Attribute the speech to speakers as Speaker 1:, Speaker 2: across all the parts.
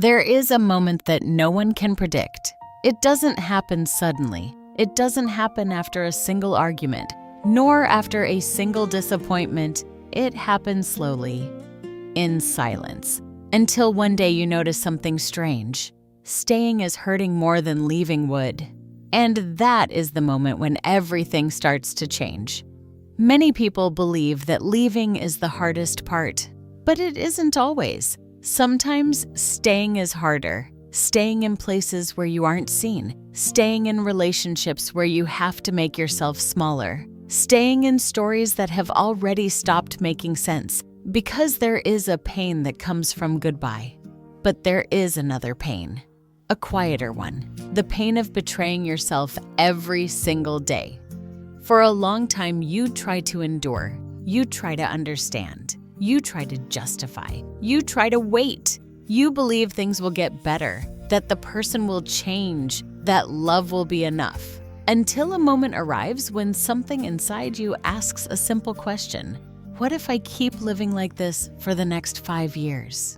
Speaker 1: There is a moment that no one can predict. It doesn't happen suddenly. It doesn't happen after a single argument, nor after a single disappointment. It happens slowly, in silence, until one day you notice something strange. Staying is hurting more than leaving would. And that is the moment when everything starts to change. Many people believe that leaving is the hardest part, but it isn't always. Sometimes staying is harder. Staying in places where you aren't seen. Staying in relationships where you have to make yourself smaller. Staying in stories that have already stopped making sense, because there is a pain that comes from goodbye. But there is another pain, a quieter one, the pain of betraying yourself every single day. For a long time, you try to endure, you try to understand, you try to justify, you try to wait. You believe things will get better, that the person will change, that love will be enough. Until a moment arrives when something inside you asks a simple question. What if I keep living like this for the next 5 years?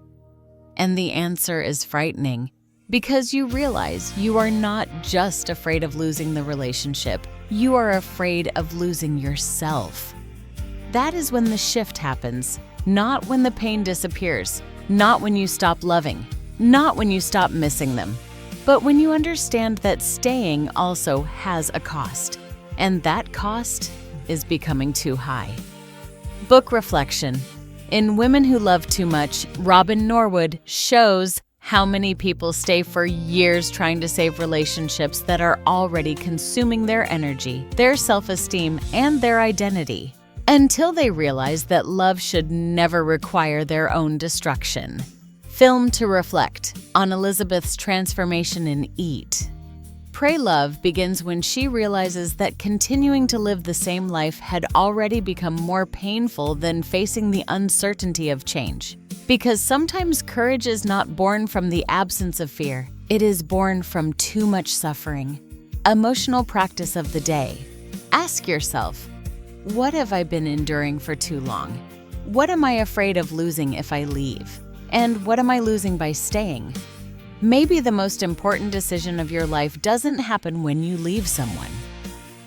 Speaker 1: And the answer is frightening, because you realize you are not just afraid of losing the relationship, you are afraid of losing yourself. That is when the shift happens, not when the pain disappears, not when you stop loving, not when you stop missing them, but when you understand that staying also has a cost, and that cost is becoming too high. Book reflection. In Women Who Love Too Much, Robin Norwood shows how many people stay for years trying to save relationships that are already consuming their energy, their self-esteem, and their identity, until they realize that love should never require their own destruction. Film to reflect on Elizabeth's transformation in Eat. Pray Love begins when she realizes that continuing to live the same life had already become more painful than facing the uncertainty of change. Because sometimes courage is not born from the absence of fear, it is born from too much suffering. Emotional practice of the day. Ask yourself, what have I been enduring for too long? What am I afraid of losing if I leave? And what am I losing by staying? Maybe the most important decision of your life doesn't happen when you leave someone.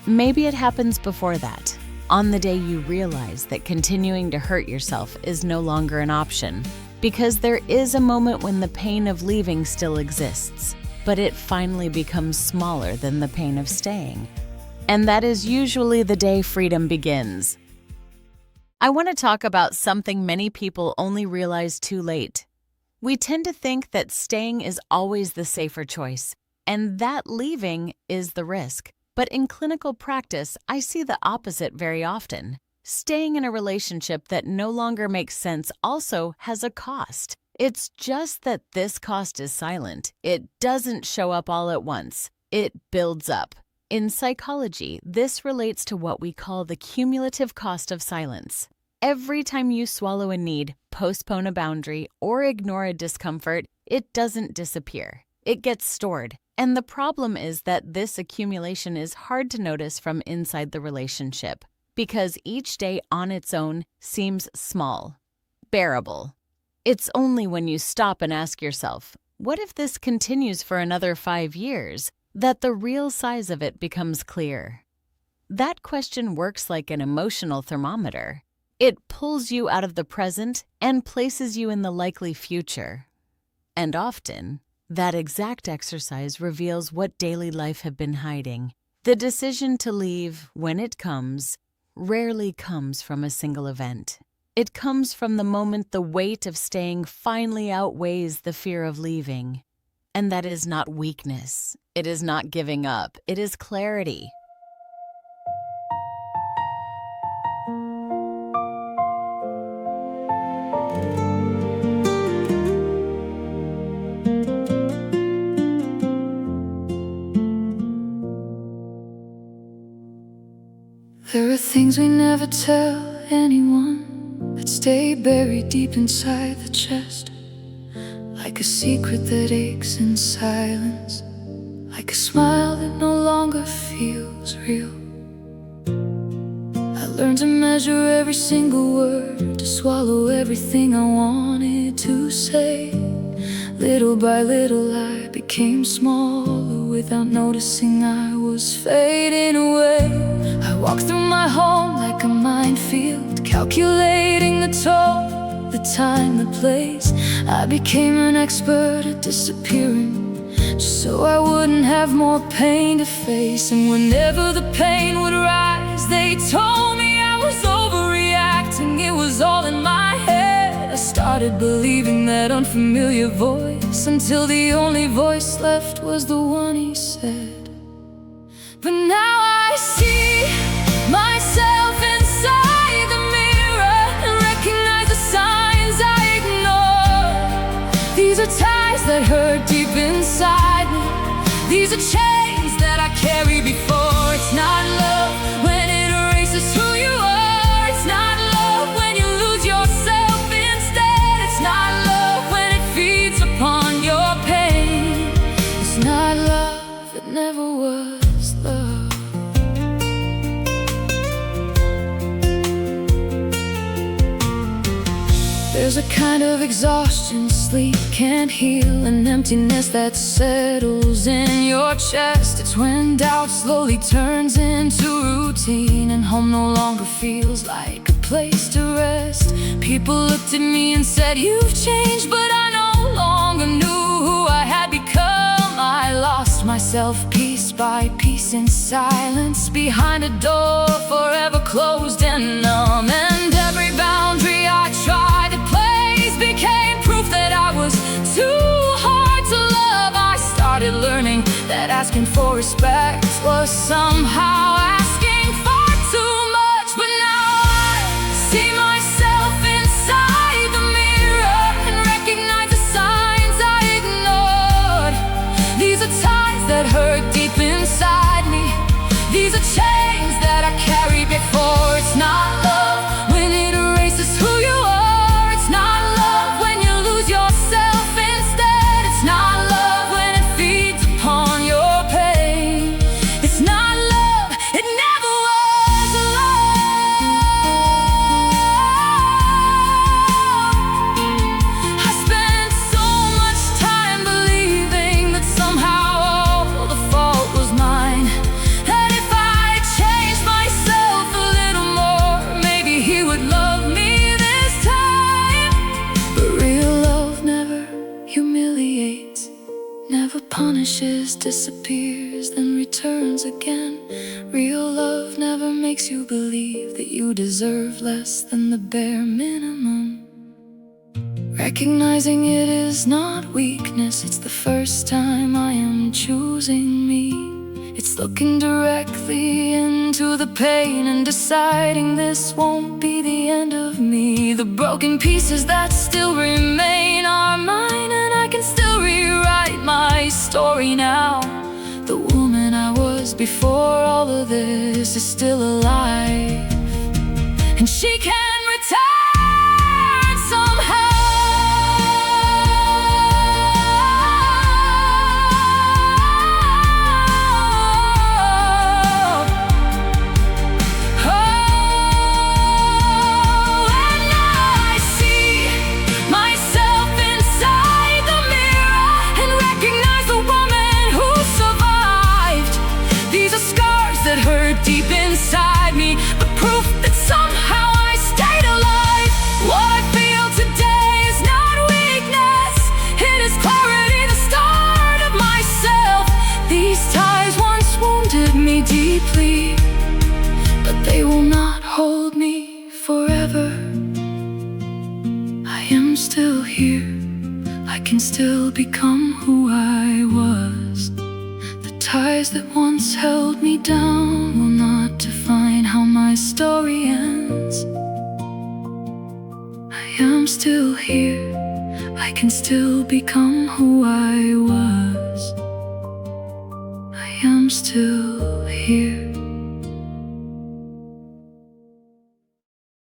Speaker 1: Maybe it happens before that, on the day you realize that continuing to hurt yourself is no longer an option, because there is a moment when the pain of leaving still exists, but it finally becomes smaller than the pain of staying. And that is usually the day freedom begins. I want to talk about something many people only realize too late. We tend to think that staying is always the safer choice, and that leaving is the risk. But in clinical practice, I see the opposite very often. Staying in a relationship that no longer makes sense also has a cost. It's just that this cost is silent. It doesn't show up all at once. It builds up. In psychology, this relates to what we call the cumulative cost of silence. Every time you swallow a need, postpone a boundary, or ignore a discomfort, it doesn't disappear. It gets stored. And the problem is that this accumulation is hard to notice from inside the relationship, because each day on its own seems small, bearable. It's only when you stop and ask yourself, what if this continues for another 5 years, that the real size of it becomes clear. That question works like an emotional thermometer. It pulls you out of the present and places you in the likely future. And often, that exact exercise reveals what daily life had been hiding. The decision to leave, when it comes, rarely comes from a single event. It comes from the moment the weight of staying finally outweighs the fear of leaving. And that is not weakness. It is not giving up. It is clarity.
Speaker 2: There are things we never tell anyone that stay buried deep inside the chest, like a secret that aches in silence, like a smile that no longer feels real. I learned to measure every single word, to swallow everything I wanted to say. Little by little I became smaller. Without noticing I was fading away. I walked through my home like a minefield, calculating the toll, the time, the place. I became an expert at disappearing, just so I wouldn't have more pain to face. And whenever the pain would rise, they told me I was overreacting. It was all in my head. I started believing that unfamiliar voice, until the only voice left was the one he said. But now I see myself inside the mirror and recognize the signs I ignored. These are ties that hurt deep inside me. These are chains that I carry before. It's not love when it erases who you are. It's not love when you lose yourself instead. It's not love when it feeds upon your pain. It's not love, it never was love. There's a kind of exhaustion sleep can't heal, an emptiness that settles in your chest. It's when doubt slowly turns into routine, and home no longer feels like a place to rest. People looked at me and said, "You've changed," but I no longer knew who I had become. I lost myself piece by piece in silence, behind a door forever closed and numb. And every boundary I tried to place became proof that I was too hard to love. I started learning that asking for respect was somehow asking for too much. But now I see myself inside the mirror and recognize the signs I ignored. These are ties that hurt deep inside me. These are chains that I carry before. It's not love when it erases who you are. It's not love when you lose yourself instead. It's not love when it feeds upon your pain. It's not love, it never was love. I spent so much time believing that somehow all the fault was mine. And if I changed myself a little more, maybe he would love me this time. But real love never humiliates, never punishes, disappears, then returns again. Real love never makes you believe that you deserve less than the bare minimum. Recognizing it is not weakness, it's the first time I am choosing me. It's looking directly into the pain and deciding this won't be the end of me. The broken pieces that still remain are mine, and I can still rewrite my story now. The woman I was before all of this is still alive, and she can return somehow. Deep inside me, but proof that somehow I stayed alive. What I feel today is not weakness, it is clarity, the start of myself. These ties once wounded me deeply, but they will not hold me forever. I am still here, I can still become who I was. Ties that once held me down will not define how my story ends. I am still here, I can still become who I was. I am still here.